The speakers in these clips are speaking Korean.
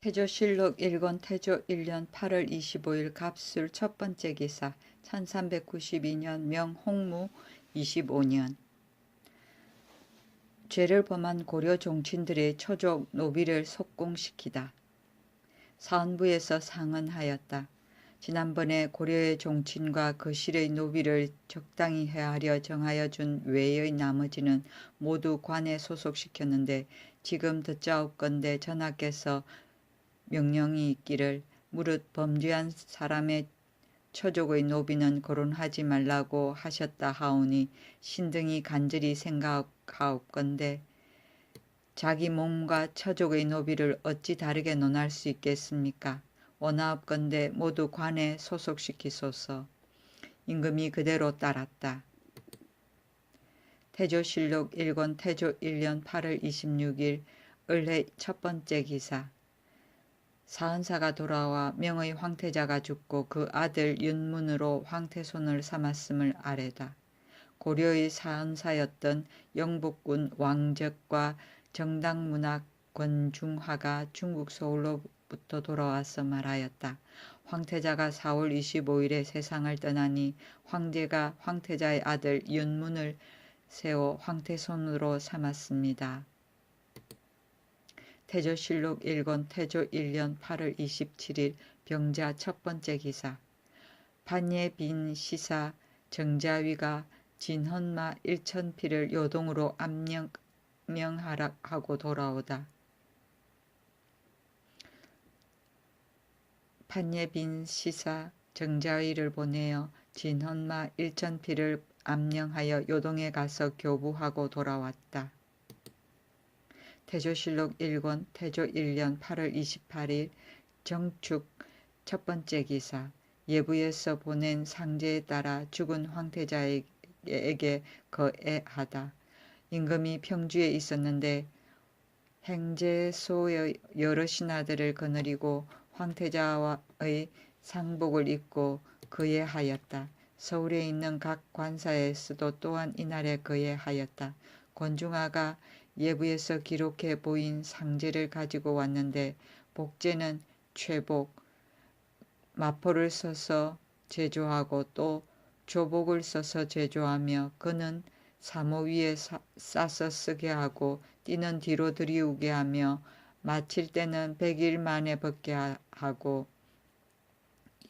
태조실록 1권 태조 1년 8월 25일 갑술 첫 번째 기사 1392년 명 홍무 25년 죄를 범한 고려 종친들의 처족 노비를 속공시키다. 사헌부에서 상언하였다. 지난번에 고려의 종친과 거실의 노비를 적당히 해하려 정하여 준 외의 나머지는 모두 관에 소속시켰는데 지금 듣자옵건대 전하께서 명령이 있기를 무릇 범죄한 사람의 처족의 노비는 거론하지 말라고 하셨다 하오니 신등이 간절히 생각하옵건대 자기 몸과 처족의 노비를 어찌 다르게 논할 수 있겠습니까? 원하옵건대 모두 관에 소속시키소서. 임금이 그대로 따랐다. 태조실록 1권 태조 1년 8월 26일 을해 첫 번째 기사. 사헌사가 돌아와 명의 황태자가 죽고 그 아들 윤문으로 황태손을 삼았음을 아뢰다. 고려의 사헌사였던 영북군 왕적과 정당문학 권중화가 중국 서울로부터 돌아와서 말하였다. 황태자가 4월 25일에 세상을 떠나니 황제가 황태자의 아들 윤문을 세워 황태손으로 삼았습니다. 태조실록 1권 태조 1년 8월 27일 병자 첫 번째 기사. 판예 빈 시사 정자위가 진헌마 1000피를 요동으로 암명하고 돌아오다. 판예 빈 시사 정자위를 보내어 진헌마 1000피를 암명하여 요동에 가서 교부하고 돌아왔다. 태조실록 1권 태조 1년 8월 28일 정축 첫 번째 기사. 예부에서 보낸 상제에 따라 죽은 황태자에게 거애하다. 임금이 평주에 있었는데 행제소의 여러 신하들을 거느리고 황태자의 상복을 입고 거애하였다. 서울에 있는 각 관사에서도 또한 이날에 거애하였다. 권중화가 예부에서 기록해 보인 상제를 가지고 왔는데 복제는 최복, 마포를 써서 제조하고 또 조복을 써서 제조하며 그는 사모 위에 싸서 쓰게 하고 띠는 뒤로 들이우게 하며 마칠 때는 100일 만에 벗게 하고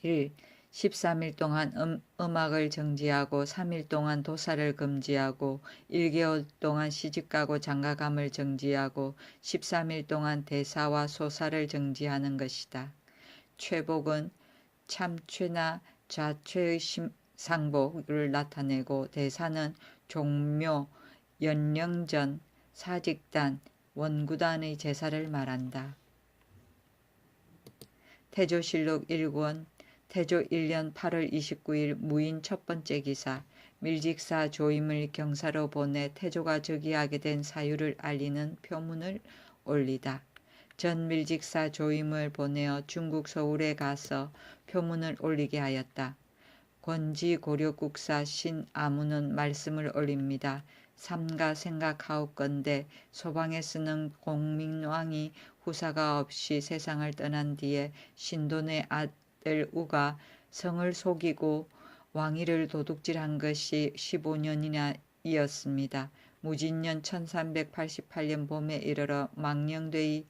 1. 13일 동안 음악을 정지하고 3일 동안 도사를 금지하고 1개월 동안 시집가고 장가감을 정지하고 13일 동안 대사와 소사를 정지하는 것이다. 최복은 참최나 좌최의 상복을 나타내고 대사는 종묘, 연령전, 사직단, 원구단의 제사를 말한다. 태조실록 1권 태조 1년 8월 29일 무인 첫 번째 기사. 밀직사 조임을 경사로 보내 태조가 즉위하게 된 사유를 알리는 표문을 올리다. 전 밀직사 조임을 보내어 중국 서울에 가서 표문을 올리게 하였다. 권지 고려국사 신아무는 말씀을 올립니다. 삼가 생각하옵건대 소방에 쓰는 공민왕이 후사가 없이 세상을 떠난 뒤에 신돈의 아들 우가 성을 속이고 왕위를 도둑질한 것이 15년이나 이었습니다. 무진년 1388년 봄에 이르러 망령되이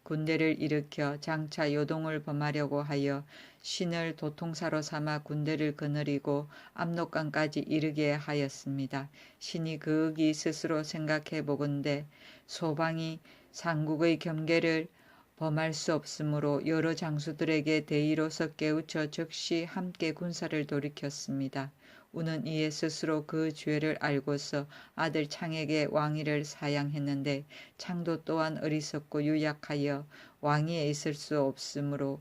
군대를 일으켜 장차 요동을 범하려고 하여 신을 도통사로 삼아 군대를 거느리고 압록강까지 이르게 하였습니다. 신이 그윽이 스스로 생각해 보건대 소방이 상국의 경계를 범할 수 없으므로 여러 장수들에게 대의로서 깨우쳐 즉시 함께 군사를 돌이켰습니다. 우는 이에 스스로 그 죄를 알고서 아들 창에게 왕위를 사양했는데 창도 또한 어리석고 유약하여 왕위에 있을 수 없으므로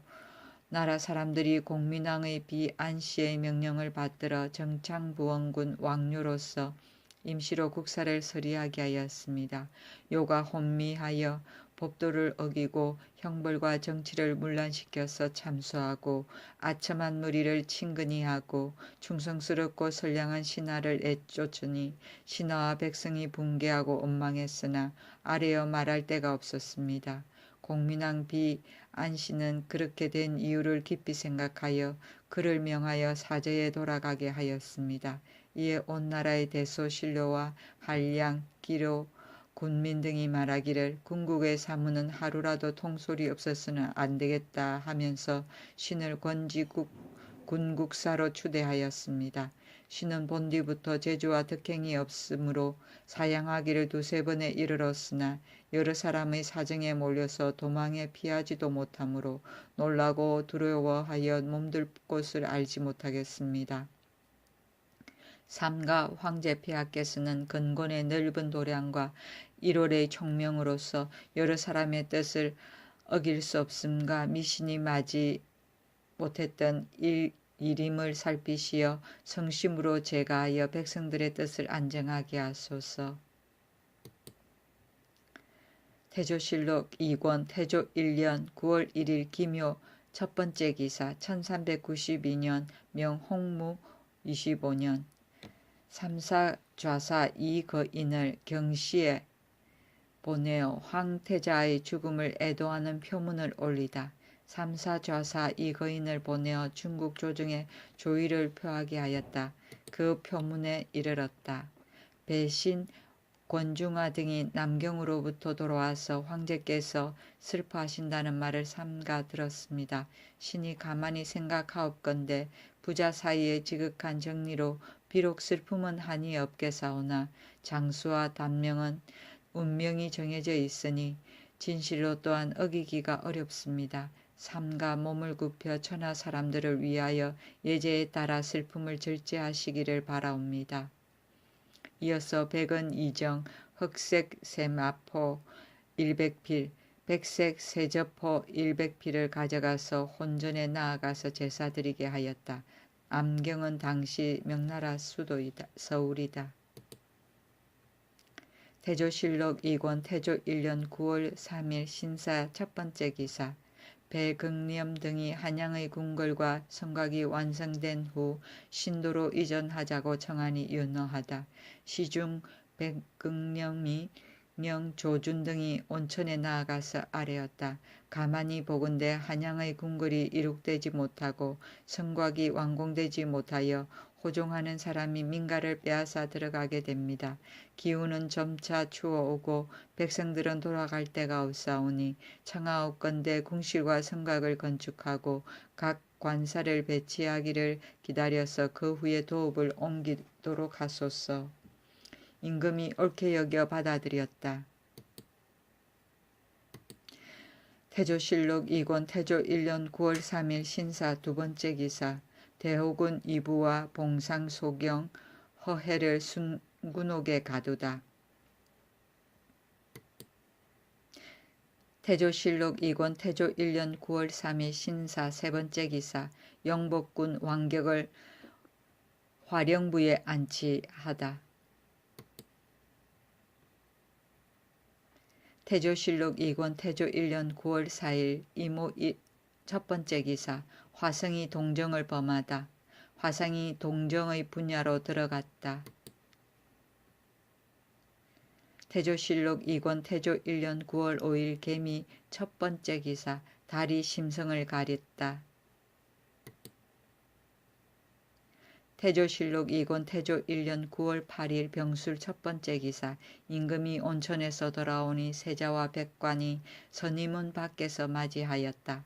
나라 사람들이 공민왕의 비안씨의 명령을 받들어 정창부원군 왕료로서 임시로 국사를 서리하게 하였습니다. 요가 혼미하여 법도를 어기고 형벌과 정치를 문란시켜서 참수하고 아첨한 무리를 친근히 하고 충성스럽고 선량한 신하를 애쫓으니 신하와 백성이 붕괴하고 원망했으나 아뢰어 말할 데가 없었습니다. 공민왕 비안씨는 그렇게 된 이유를 깊이 생각하여 그를 명하여 사저에 돌아가게 하였습니다. 이에 온 나라의 대소 신료와 한량, 기로, 군민 등이 말하기를 궁극의 사무는 하루라도 통솔이 없어서는 안 되겠다 하면서 신을 권지국 군국사로 추대하였습니다. 신은 본뒤부터 재주와 덕행이 없으므로 사양하기를 두세 번에 이르렀으나 여러 사람의 사정에 몰려서 도망에 피하지도 못하므로 놀라고 두려워하여 몸둘 곳을 알지 못하겠습니다. 삼가 황제 폐하께서는 근곤의 넓은 도량과 일월의 총명으로서 여러 사람의 뜻을 어길 수 없음과 미신이 마지 못했던 일임을 살피시어 성심으로 제가하여 백성들의 뜻을 안정하게 하소서. 태조실록 2권 태조 1년 9월 1일 기묘 첫 번째 기사 1392년 명 홍무 25년 삼사 좌사 이거인을 경시에 보내어 황태자의 죽음을 애도하는 표문을 올리다. 삼사 좌사 이거인을 보내어 중국 조정에 조의를 표하게 하였다. 그 표문에 이르렀다. 배신 권중화 등이 남경으로부터 돌아와서 황제께서 슬퍼하신다는 말을 삼가 들었습니다. 신이 가만히 생각하옵건대 부자 사이의 지극한 정리로 비록 슬픔은 한이 없겠사오나 장수와 단명은 운명이 정해져 있으니 진실로 또한 어기기가 어렵습니다. 삼가 몸을 굽혀 천하 사람들을 위하여 예제에 따라 슬픔을 절제하시기를 바라옵니다. 이어서 백은 이정, 흑색 세마포 100필, 백색 세저포 100필을 가져가서 혼전에 나아가서 제사드리게 하였다. 암경은 당시 명나라 수도이다. 서울이다. 태조실록 2권 태조 1년 9월 3일 신사 첫 번째 기사 배극념 등이 한양의 궁궐과 성곽이 완성된 후 신도로 이전하자고 청하니 윤허하다. 시중 배극념이 명조준 등이 온천에 나아가서 아뢰었다. 가만히 보건대 한양의 궁궐이 이룩되지 못하고 성곽이 완공되지 못하여 호종하는 사람이 민가를 빼앗아 들어가게 됩니다. 기후는 점차 추워오고 백성들은 돌아갈 데가 없사오니 청하옵건대 궁실과 성곽을 건축하고 각 관사를 배치하기를 기다려서 그 후에 도읍을 옮기도록 하소서. 임금이 옳게 여겨 받아들였다. 태조실록 2권 태조 1년 9월 3일 신사 두 번째 기사 대호군 이부와 봉상 소경 허해를 순군옥에 가두다. 태조실록 2권 태조 1년 9월 3일 신사 세 번째 기사 영복군 왕격을 화령부에 안치하다. 태조실록 2권 태조 1년 9월 4일 이모 첫 번째 기사 화성이 동정을 범하다. 화성이 동정의 분야로 들어갔다. 태조실록 2권 태조 1년 9월 5일 개미 첫 번째 기사 달이 심성을 가렸다. 태조실록 2권 태조 1년 9월 8일 병술 첫 번째 기사 임금이 온천에서 돌아오니 세자와 백관이 선임문 밖에서 맞이하였다.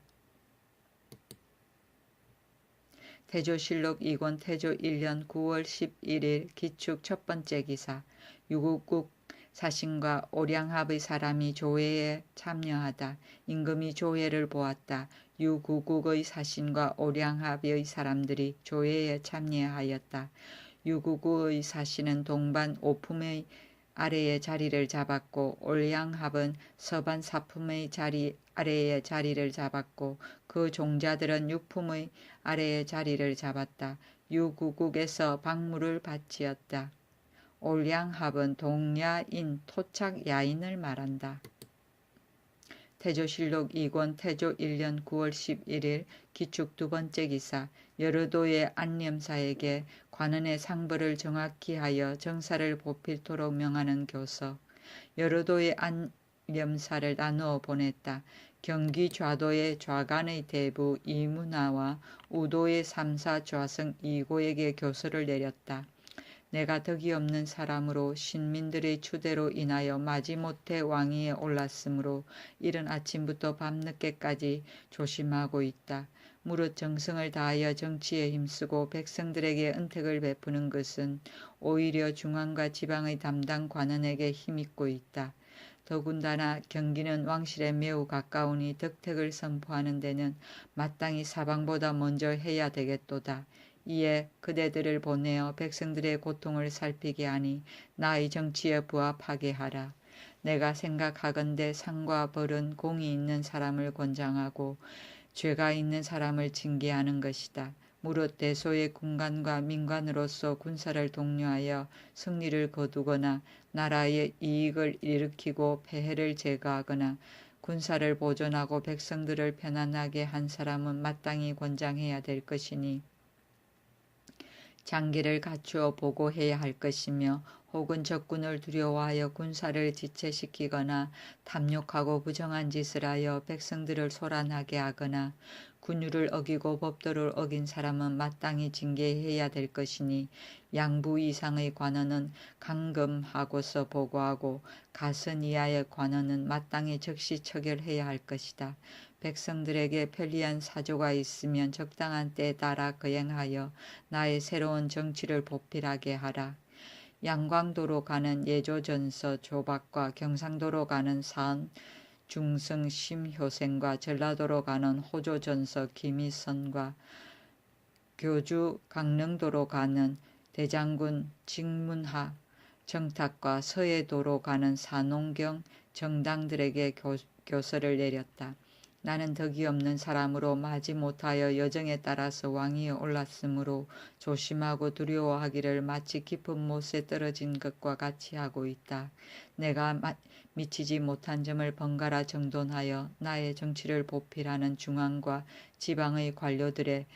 태조실록 2권 태조 1년 9월 11일 기축 첫 번째 기사 유국국 사신과 오량합의 사람이 조회에 참여하다. 임금이 조회를 보았다. 유구국의 사신과 오량합의 사람들이 조회에 참여하였다. 유구국의 사신은 동반 오품의 아래에 자리를 잡았고 오량합은 서반 사품의 자리 아래에 자리를 잡았고 그 종자들은 육품의 아래에 자리를 잡았다. 유구국에서 박물을 바치었다. 오량합은 동야인 토착 야인을 말한다. 태조실록 2권 태조 1년 9월 11일 기축 두 번째 기사 여러도의 안념사에게 관원의 상벌을 정확히 하여 정사를 보필토록 명하는 교서 여러도의 안념사를 나누어 보냈다. 경기 좌도의 좌간의 대부 이문하와 우도의 3사 좌승 이고에게 교서를 내렸다. 내가 덕이 없는 사람으로 신민들의 추대로 인하여 마지못해 왕위에 올랐으므로 이른 아침부터 밤늦게까지 조심하고 있다. 무릇 정성을 다하여 정치에 힘쓰고 백성들에게 은택을 베푸는 것은 오히려 중앙과 지방의 담당 관원에게 힘입고 있다. 더군다나 경기는 왕실에 매우 가까우니 덕택을 선포하는 데는 마땅히 사방보다 먼저 해야 되겠도다. 이에 그대들을 보내어 백성들의 고통을 살피게 하니 나의 정치에 부합하게 하라. 내가 생각하건대 상과 벌은 공이 있는 사람을 권장하고 죄가 있는 사람을 징계하는 것이다. 무릇 대소의 군관과 민관으로서 군사를 독려하여 승리를 거두거나 나라의 이익을 일으키고 폐해를 제거하거나 군사를 보존하고 백성들을 편안하게 한 사람은 마땅히 권장해야 될 것이니 장기를 갖추어 보고해야 할 것이며 혹은 적군을 두려워하여 군사를 지체시키거나 탐욕하고 부정한 짓을 하여 백성들을 소란하게 하거나 군율을 어기고 법도를 어긴 사람은 마땅히 징계해야 될 것이니 양부 이상의 관원은 감금하고서 보고하고 가선 이하의 관원은 마땅히 즉시 처결해야 할 것이다. 백성들에게 편리한 사조가 있으면 적당한 때에 따라 거행하여 나의 새로운 정치를 보필하게 하라. 양광도로 가는 예조전서 조박과 경상도로 가는 사은 중승 심효생과 전라도로 가는 호조전서 김희선과 교주 강릉도로 가는 대장군 직문하 정탁과 서해도로 가는 산홍경 정당들에게 교서를 내렸다. 나는 덕이 없는 사람으로 마지못하여 여정에 따라서 왕위에 올랐으므로 조심하고 두려워하기를 마치 깊은 못에 떨어진 것과 같이 하고 있다. 내가 미치지 못한 점을 번갈아 정돈하여 나의 정치를 보필하는 중앙과 지방의 관료들의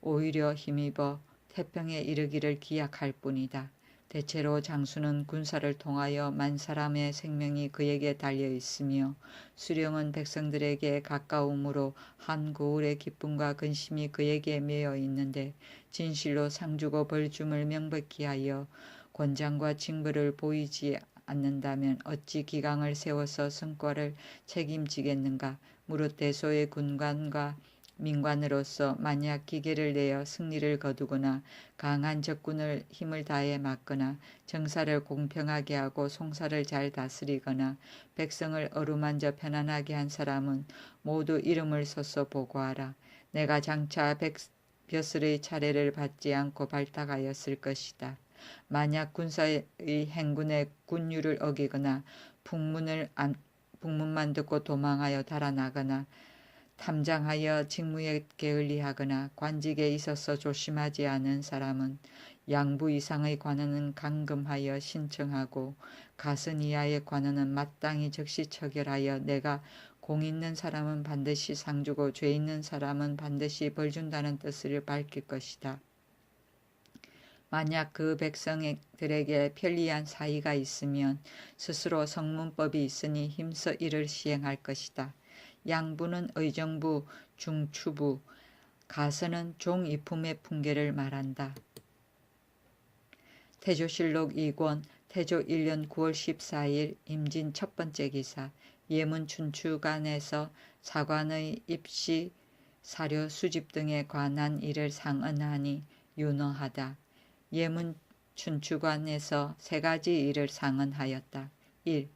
오히려 힘입어 태평에 이르기를 기약할 뿐이다. 대체로 장수는 군사를 통하여 만 사람의 생명이 그에게 달려 있으며 수령은 백성들에게 가까움으로 한 고을의 기쁨과 근심이 그에게 매여 있는데 진실로 상주고 벌줌을 명백히 하여 권장과 징벌을 보이지 않는다면 어찌 기강을 세워서 성과를 책임지겠는가. 무릇 대소의 군관과 민관으로서 만약 기계를 내어 승리를 거두거나 강한 적군을 힘을 다해 막거나 정사를 공평하게 하고 송사를 잘 다스리거나 백성을 어루만져 편안하게 한 사람은 모두 이름을 써서 보고하라. 내가 장차 벼슬의 차례를 받지 않고 발탁하였을 것이다. 만약 군사의 행군의 군율을 어기거나 북문만 듣고 도망하여 달아나거나 탐장하여 직무에 게을리하거나 관직에 있어서 조심하지 않은 사람은 양부 이상의 관원은 감금하여 신청하고 가선 이하의 관원은 마땅히 즉시 처결하여 내가 공 있는 사람은 반드시 상 주고 죄 있는 사람은 반드시 벌 준다는 뜻을 밝힐 것이다. 만약 그 백성들에게 편리한 사이가 있으면 스스로 성문법이 있으니 힘써 이를 시행할 것이다. 양부는 의정부, 중추부, 가서는 종이품의 풍계를 말한다. 태조실록 2권 태조 1년 9월 14일 임진 첫 번째 기사. 예문 춘추관에서 사관의 입시, 사료 수집 등에 관한 일을 상언하니 윤허하다. 예문 춘추관에서 세 가지 일을 상언하였다. 1.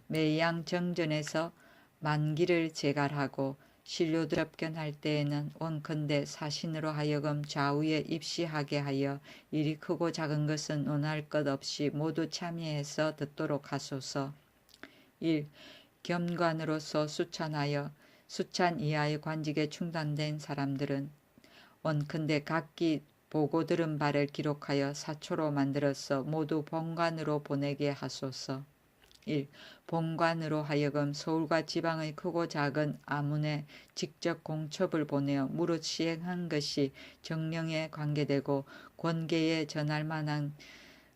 매양 정전에서 만기를 제갈하고 신료들 접견할 때에는 원컨대 사신으로 하여금 좌우에 입시하게 하여 일이 크고 작은 것은 논할 것 없이 모두 참여해서 듣도록 하소서. 1. 겸관으로서 수찬하여 수찬 이하의 관직에 충당된 사람들은 원컨대 각기 보고 들은 바를 기록하여 사초로 만들어서 모두 본관으로 보내게 하소서. 1. 본관으로 하여금 서울과 지방의 크고 작은 아문에 직접 공첩을 보내어 무릇 시행한 것이 정령에 관계되고 권계에 전할 만한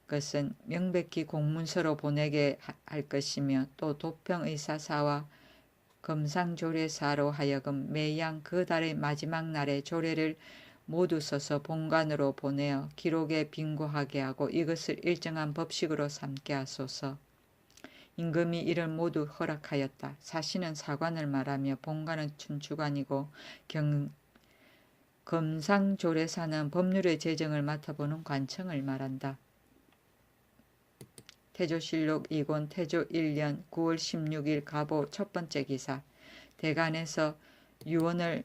것은 명백히 공문서로 보내게 할 것이며 또 도평의사사와 금상조례사로 하여금 매양 그 달의 마지막 날에 조례를 모두 써서 본관으로 보내어 기록에 빙고하게 하고 이것을 일정한 법식으로 삼게 하소서. 임금이 이를 모두 허락하였다. 사시는 사관을 말하며 본관은 춘추관이고 금상조례사는 법률의 제정을 맡아보는 관청을 말한다. 태조실록 2권 태조 1년 9월 16일 가보 첫 번째 기사. 대간에서 유언을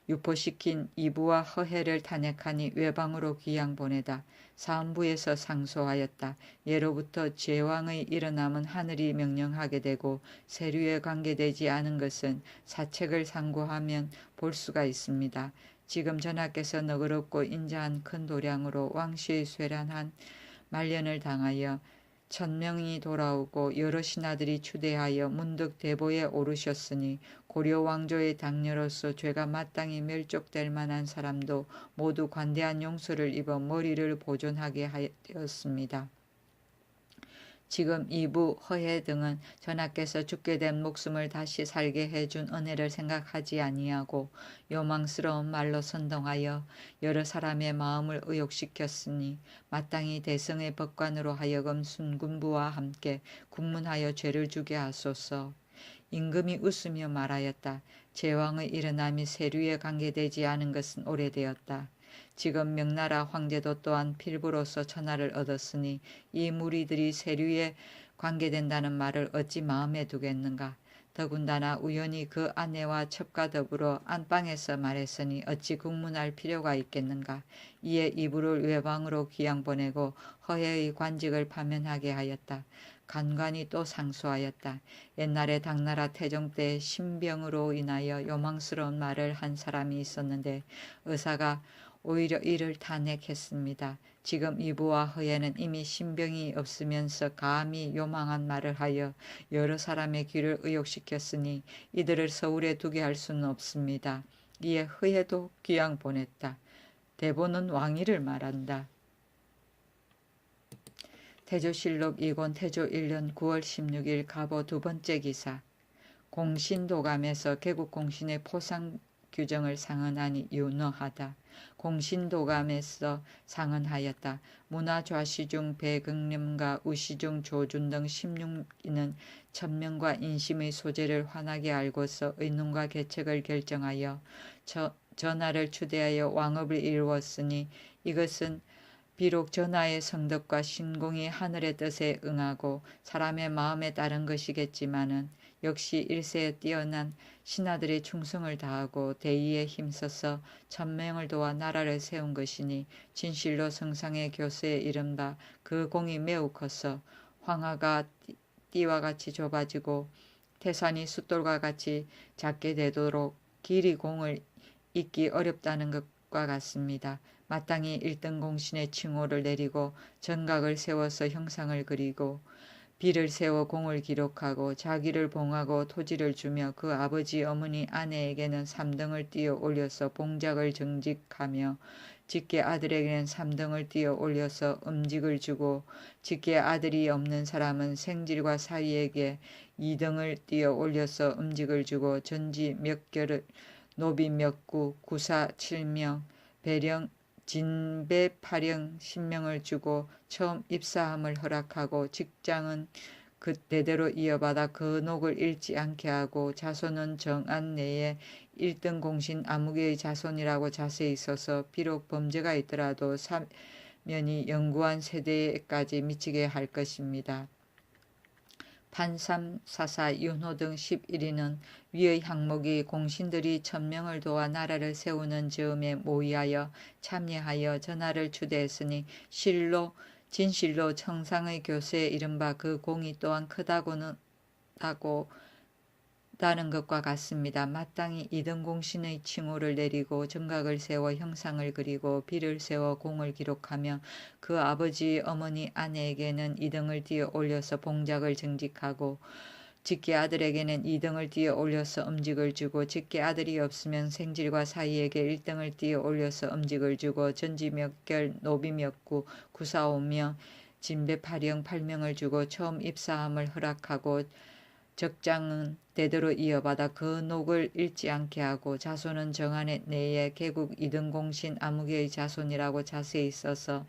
유포시킨 이부와 허해를 탄핵하니 외방으로 귀양 보내다. 사헌부에서 상소하였다. 예로부터 제왕의 일어남은 하늘이 명령하게 되고 세류에 관계되지 않은 것은 사책을 상고하면 볼 수가 있습니다. 지금 전하께서 너그럽고 인자한 큰 도량으로 왕씨의 쇠란한 말년을 당하여 1000명이 돌아오고 여러 신하들이 추대하여 문득 대보에 오르셨으니 고려 왕조의 당녀로서 죄가 마땅히 멸족될 만한 사람도 모두 관대한 용서를 입어 머리를 보존하게 하였습니다. 지금 이부, 허해 등은 전하께서 죽게 된 목숨을 다시 살게 해준 은혜를 생각하지 아니하고 요망스러운 말로 선동하여 여러 사람의 마음을 의욕시켰으니 마땅히 대성의 법관으로 하여금 순군부와 함께 국문하여 죄를 주게 하소서. 임금이 웃으며 말하였다. 제왕의 일어남이 세류에 관계되지 않은 것은 오래되었다. 지금 명나라 황제도 또한 필부로서 천하를 얻었으니 이 무리들이 세류에 관계된다는 말을 어찌 마음에 두겠는가. 더군다나 우연히 그 아내와 첩과 더불어 안방에서 말했으니 어찌 국문할 필요가 있겠는가. 이에 이불을 외방으로 귀양 보내고 허해의 관직을 파면하게 하였다. 간관이 또 상소하였다. 옛날에 당나라 태종 때 신병으로 인하여 요망스러운 말을 한 사람이 있었는데 의사가 오히려 이를 탄핵했습니다. 지금 이부와 허예는 이미 신병이 없으면서 감히 요망한 말을 하여 여러 사람의 귀를 의욕시켰으니 이들을 서울에 두게 할 수는 없습니다. 이에 허예도 귀양 보냈다. 대보는 왕위를 말한다. 태조실록 2권 태조 1년 9월 16일 가보 두 번째 기사. 공신도감에서 개국공신의 포상 규정을 상언하니 유너하다. 공신도감에서 상언하였다. 문화좌시중 배경림과 우시중 조준 등 16인은 천명과 인심의 소재를 환하게 알고서 의논과 계책을 결정하여 전하를 추대하여 왕업을 이루었으니 이것은 비록 전하의 성덕과 신공이 하늘의 뜻에 응하고 사람의 마음에 따른 것이겠지만은 역시 일세에 뛰어난 신하들의 충성을 다하고 대의에 힘써서 천명을 도와 나라를 세운 것이니 진실로 성상의 교수에 이른바 그 공이 매우 커서 황하가 띠와 같이 좁아지고 태산이 숫돌과 같이 작게 되도록 길이 공을 잇기 어렵다는 것과 같습니다. 마땅히 1등 공신의 칭호를 내리고 전각을 세워서 형상을 그리고 비를 세워 공을 기록하고 자기를 봉하고 토지를 주며 그 아버지 어머니 아내에게는 3등을 띄어 올려서 봉작을 정직하며 직계 아들에게는 3등을 띄어 올려서 음직을 주고 직계 아들이 없는 사람은 생질과 사위에게 2등을 띄어 올려서 음직을 주고 전지 몇 개를 노비 몇 구 구사 7명 배령 진배 8령 10명을 주고 처음 입사함을 허락하고 직장은 그 대대로 이어받아 그 녹을 잃지 않게 하고 자손은 정안 내에 1등 공신 아무개의 자손이라고 자세히 써서 비록 범죄가 있더라도 사면이 영구한 세대에까지 미치게 할 것입니다. 판삼, 사사, 윤호 등 11인은 위의 항목이 공신들이 천명을 도와 나라를 세우는 즈음에 모의하여 참여하여 전하를 추대했으니 진실로 청상의 교수에 이른바 그 공이 또한 크다는 것과 같습니다. 마땅히 2등 공신의 칭호를 내리고 정각을 세워 형상을 그리고 비를 세워 공을 기록하며 그 아버지 어머니 아내에게는 2등을 띄어 올려서 봉작을 정직하고 직계 아들에게는 2등을 띄어 올려서 음직을 주고 직계 아들이 없으면 생질과 사위에게 1등을 띄어 올려서 음직을 주고 전지 몇 결 노비 몇 구 구사 5명 진배 8령 8명을 주고 처음 입사함을 허락하고 적장은 대대로 이어받아 그 녹을 잃지 않게 하고 자손은 정한의 내에 개국 이등공신 아무개의 자손이라고 자세히 써서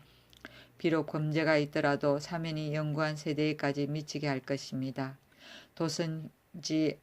비록 범죄가 있더라도 사면이 영구한 세대에까지 미치게 할 것입니다. 도선지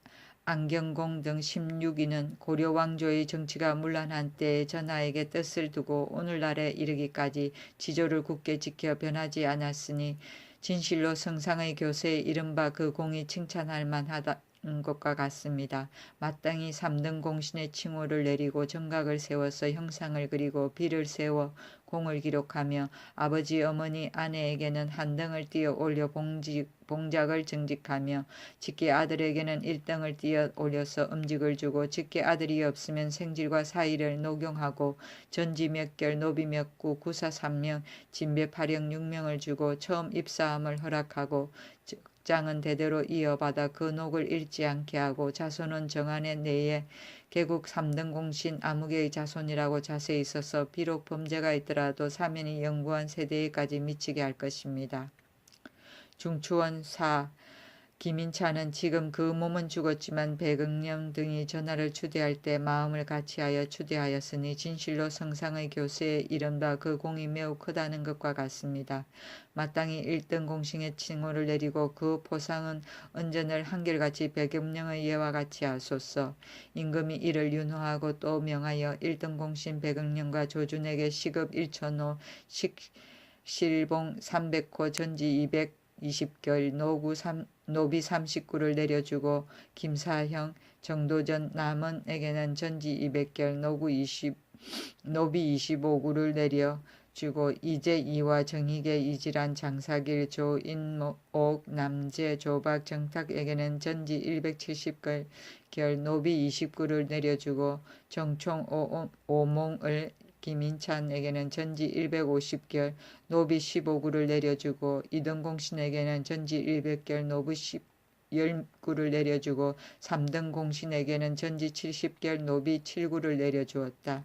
안경공 등 16인은 고려 왕조의 정치가 문란한 때에 전하에게 뜻을 두고 오늘날에 이르기까지 지조를 굳게 지켜 변하지 않았으니 진실로 성상의 교세에 이른바 그 공이 칭찬할 만하다는 것과 같습니다. 마땅히 3등 공신의 칭호를 내리고 정각을 세워서 형상을 그리고 비를 세워 공을 기록하며 아버지 어머니 아내에게는 한 등을 띄어 올려 봉작을 증직하며 직계 아들에게는 1등을 띄어 올려서 음직을 주고 직계 아들이 없으면 생질과 사의를 녹용하고 전지 몇 결 노비 몇 구 구사 3명 진배 8영 6명을 주고 처음 입사함을 허락하고 장은 대대로 이어받아 그 녹을 잃지 않게 하고 자손은 정한의 내에 개국 3등 공신 아무개의 자손이라고 자세히 써서 비록 범죄가 있더라도 사면이 영구한 세대에까지 미치게 할 것입니다. 중추원 4. 김인찬은 지금 그 몸은 죽었지만 백응령 등이 전하를 추대할 때 마음을 같이하여 추대하였으니 진실로 성상의 교세에 이른바 그 공이 매우 크다는 것과 같습니다. 마땅히 1등 공신의 칭호를 내리고 그 포상은 언전을 한결같이 백응령의 예와 같이 하소서. 임금이 이를 윤호하고 또 명하여 1등 공신 백응령과 조준에게 시급 1천호 실봉 300호 전지 220결 노비 39를 내려주고 김사형 정도전 남원에게는 전지 200결 노비 25구를 내려주고 이제 이와 정익의 이질한 장사길 조인옥 남재 조박 정탁에게는 전지 170결 노비 29를 내려주고 정총 오몽을 김인찬에게는 전지 150결 노비 15구를 내려주고 이등공신에게는 전지 100결 노비 10구를 내려주고 3등 공신에게는 전지 70결 노비 7구를 내려주었다.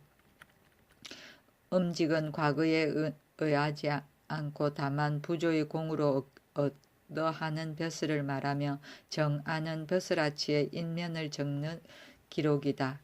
음직은 과거에 의하지 않고 다만 부조의 공으로 얻어하는 벼슬을 말하며 정안은 벼슬아치의 인면을 적는 기록이다.